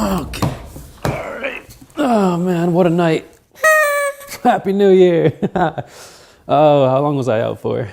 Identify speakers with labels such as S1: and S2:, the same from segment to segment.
S1: Okay. All right. Oh man, what a night. Happy New Year. Oh, how long was I out for?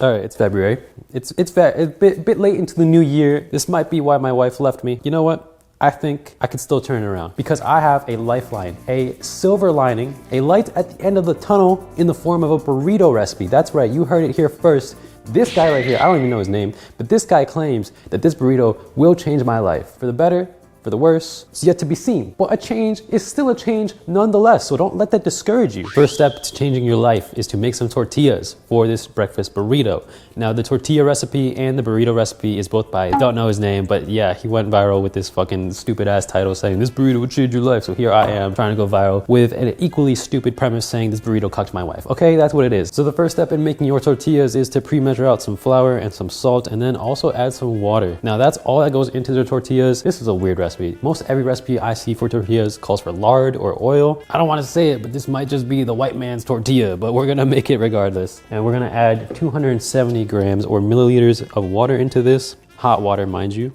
S1: All right, it's February. It's a bit late into the new year. This might be why my wife left me. You know what? I think I could still turn it around because I have a lifeline, a silver lining, a light at the end of the tunnel in the form of a burrito recipe. That's right, you heard it here first. This guy right here, I don't even know his name, but this guy claims that this burrito will change my life. For the better, for the worse, it's yet to be seen. But a change is still a change nonetheless, so don't let that discourage you. First step to changing your life is to make some tortillas for this breakfast burrito. Now the tortilla recipe and the burrito recipe is both by, don't know his name, but yeah, he went viral with this fucking stupid ass title saying this burrito would change your life. So here I am trying to go viral with an equally stupid premise saying this burrito cucked my wife. Okay, that's what it is. So the first step in making your tortillas is to pre-measure out some flour and some salt and then also add some water. Now that's all that goes into the tortillas. This is a weird recipe. Most every recipe I see for tortillas calls for lard or oil. I don't want to say it, but this might just be the white man's tortilla, but we're gonna make it regardless. And we're gonna add 270 grams or milliliters of water into this, hot water mind you.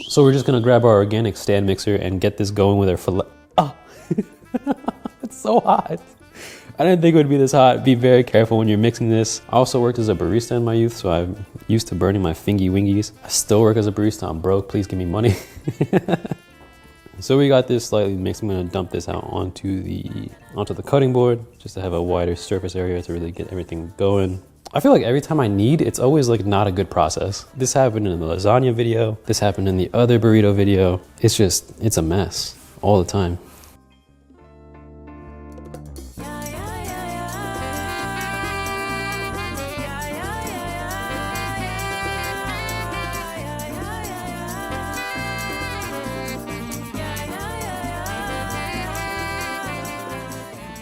S1: So we're just gonna grab our organic stand mixer and get this going with our fillet. Oh, it's so hot. I didn't think it would be this hot. Be very careful when you're mixing this. I also worked as a barista in my youth, so I'm used to burning my fingy wingies. I still work as a barista, I'm broke, please give me money. So we got this slightly mixed. I'm gonna dump this out onto the cutting board just to have a wider surface area to really get everything going. I feel like every time I knead, it's always like not a good process. This happened in the lasagna video. This happened in the other burrito video. It's a mess all the time.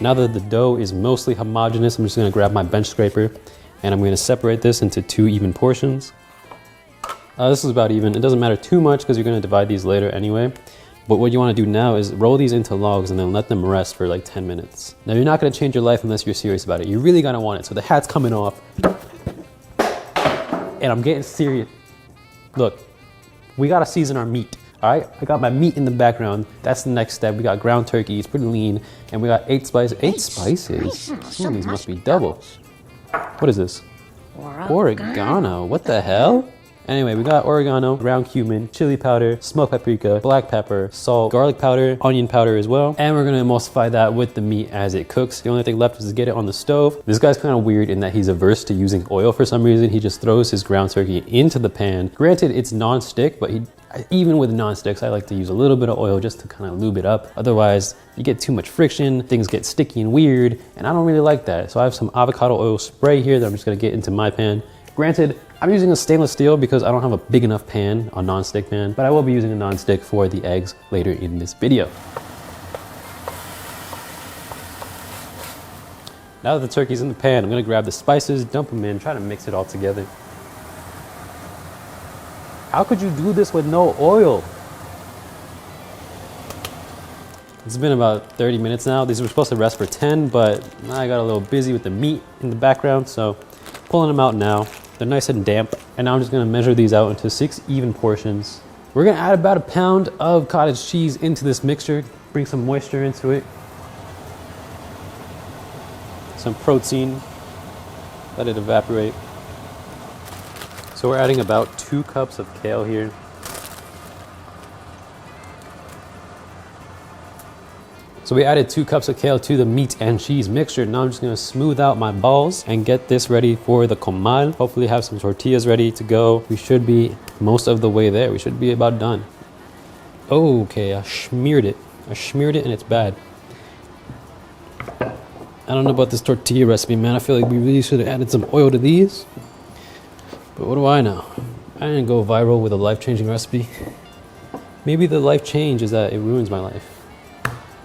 S1: Now that the dough is mostly homogeneous, I'm just gonna grab my bench scraper and I'm gonna separate this into 2 even portions. This is about even. It doesn't matter too much because you're gonna divide these later anyway. But what you wanna do now is roll these into logs and then let them rest for like 10 minutes. Now you're not gonna change your life unless you're serious about it. You're really gonna want it. So the hat's coming off and I'm getting serious. Look, we gotta season our meat. All right, I got my meat in the background. That's the next step. We got ground turkey, it's pretty lean. And we got 8 spices. 8 spices? Some of these must be double. What is this? Oregano, what the hell? Anyway, we got oregano, ground cumin, chili powder, smoked paprika, black pepper, salt, garlic powder, onion powder as well. And we're gonna emulsify that with the meat as it cooks. The only thing left is to get it on the stove. This guy's kind of weird in that he's averse to using oil for some reason. He just throws his ground turkey into the pan. Granted, it's non-stick, but even with non-sticks, I like to use a little bit of oil just to kind of lube it up. Otherwise, you get too much friction, things get sticky and weird, and I don't really like that. So I have some avocado oil spray here that I'm just gonna get into my pan. Granted, I'm using a stainless steel because I don't have a big enough pan, a non-stick pan, but I will be using a non-stick for the eggs later in this video. Now that the turkey's in the pan, I'm gonna grab the spices, dump them in, try to mix it all together. How could you do this with no oil? It's been about 30 minutes now. These were supposed to rest for 10, but I got a little busy with the meat in the background, so pulling them out now. They're nice and damp. And now I'm just gonna measure these out into 6 even portions. We're gonna add about 1 pound of cottage cheese into this mixture, bring some moisture into it. Some protein, let it evaporate. So we're adding about 2 cups of kale here. So we added 2 cups of kale to the meat and cheese mixture. Now I'm just gonna smooth out my balls and get this ready for the comal. Hopefully have some tortillas ready to go. We should be most of the way there. We should be about done. Okay, I smeared it. I smeared it and it's bad. I don't know about this tortilla recipe, man. I feel like we really should have added some oil to these. But what do I know? I didn't go viral with a life-changing recipe. Maybe the life change is that it ruins my life.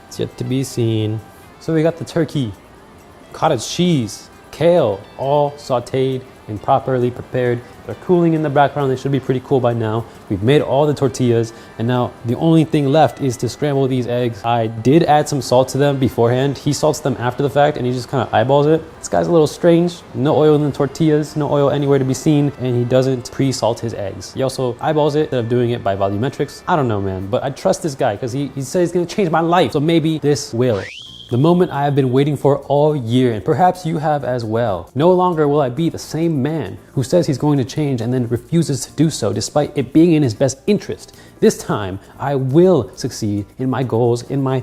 S1: It's yet to be seen. So we got the turkey, cottage cheese, kale, all sauteed and properly prepared. They're cooling in the background. They should be pretty cool by now. We've made all the tortillas, and now the only thing left is to scramble these eggs. I did add some salt to them beforehand. He salts them after the fact, and he just kind of eyeballs it. This guy's a little strange. No oil in the tortillas, no oil anywhere to be seen, and he doesn't pre-salt his eggs. He also eyeballs it instead of doing it by volumetrics. I don't know, man, but I trust this guy because he said he's gonna change my life. So maybe this will. The moment I have been waiting for all year, and perhaps you have as well. No longer will I be the same man who says he's going to change and then refuses to do so despite it being in his best interest. This time, I will succeed in my goals, in my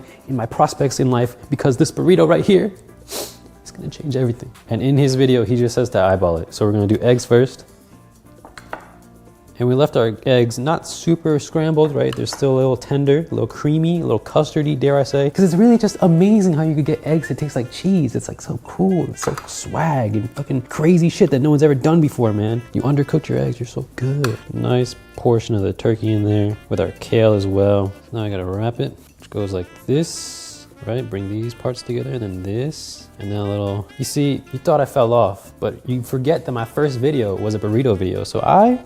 S1: prospects in life, because this burrito right here is gonna change everything. And in his video, he just says to eyeball it. So we're gonna do eggs first. And we left our eggs not super scrambled, right? They're still a little tender, a little creamy, a little custardy, dare I say. Because it's really just amazing how you could get eggs that taste like cheese. It's like so cool, it's so swag and fucking crazy shit that no one's ever done before, man. You undercooked your eggs, you're so good. Nice portion of the turkey in there with our kale as well. Now I gotta wrap it, which goes like this, right? Bring these parts together, and then this. And then a little, you see, you thought I fell off, but you forget that my first video was a burrito video. So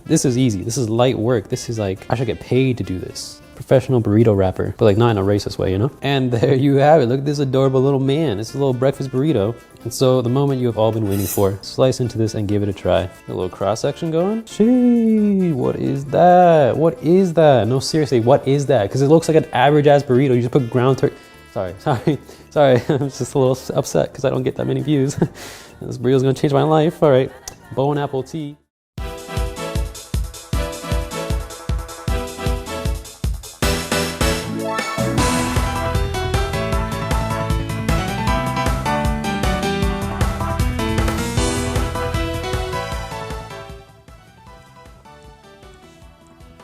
S1: this is easy. This is light work. This is like, I should get paid to do this. Professional burrito wrapper, but like not in a racist way, you know? And there you have it. Look at this adorable little man. It's a little breakfast burrito. And so the moment you have all been waiting for, slice into this and give it a try. A little cross section going. Gee, what is that? What is that? No, seriously, what is that? Because it looks like an average ass burrito. You just put ground turkey. Sorry. I'm just a little upset because I don't get that many views. This burrito's gonna change my life. All right, bow and apple tea.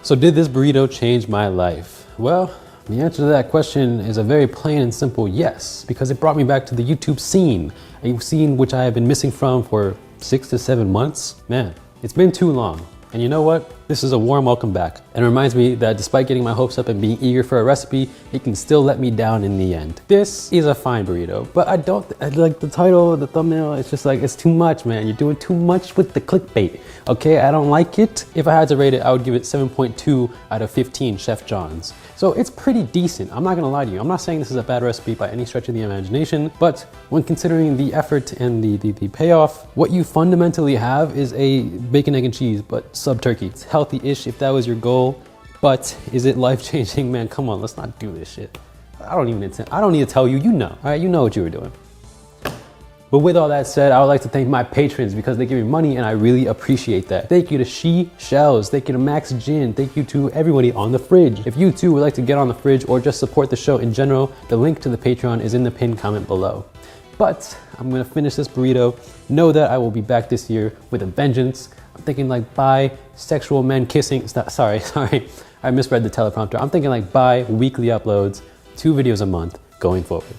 S1: So did this burrito change my life? Well, the answer to that question is a very plain and simple yes, because it brought me back to the YouTube scene, a scene which I have been missing from for 6 to 7 months. Man, it's been too long. And you know what? This is a warm welcome back. And it reminds me that despite getting my hopes up and being eager for a recipe, it can still let me down in the end. This is a fine burrito, but I like the title, the thumbnail, it's just like, it's too much, man. You're doing too much with the clickbait, okay? I don't like it. If I had to rate it, I would give it 7.2 out of 15 Chef John's. So it's pretty decent. I'm not gonna lie to you. I'm not saying this is a bad recipe by any stretch of the imagination, but when considering the effort and the payoff, what you fundamentally have is a bacon, egg, and cheese, but sub-turkey. It's healthy-ish if that was your goal, but is it life-changing? Man, come on, let's not do this shit. I don't need to tell you, you know, all right? You know what you were doing. But with all that said, I would like to thank my patrons because they give me money and I really appreciate that. Thank you to She Shells, thank you to Max Jin, thank you to everybody on the fridge. If you too would like to get on the fridge or just support the show in general, the link to the Patreon is in the pinned comment below. But I'm gonna finish this burrito. Know that I will be back this year with a vengeance. I'm thinking like bisexual men kissing, sorry, I misread the teleprompter. I'm thinking like bi-weekly uploads, 2 videos a month going forward.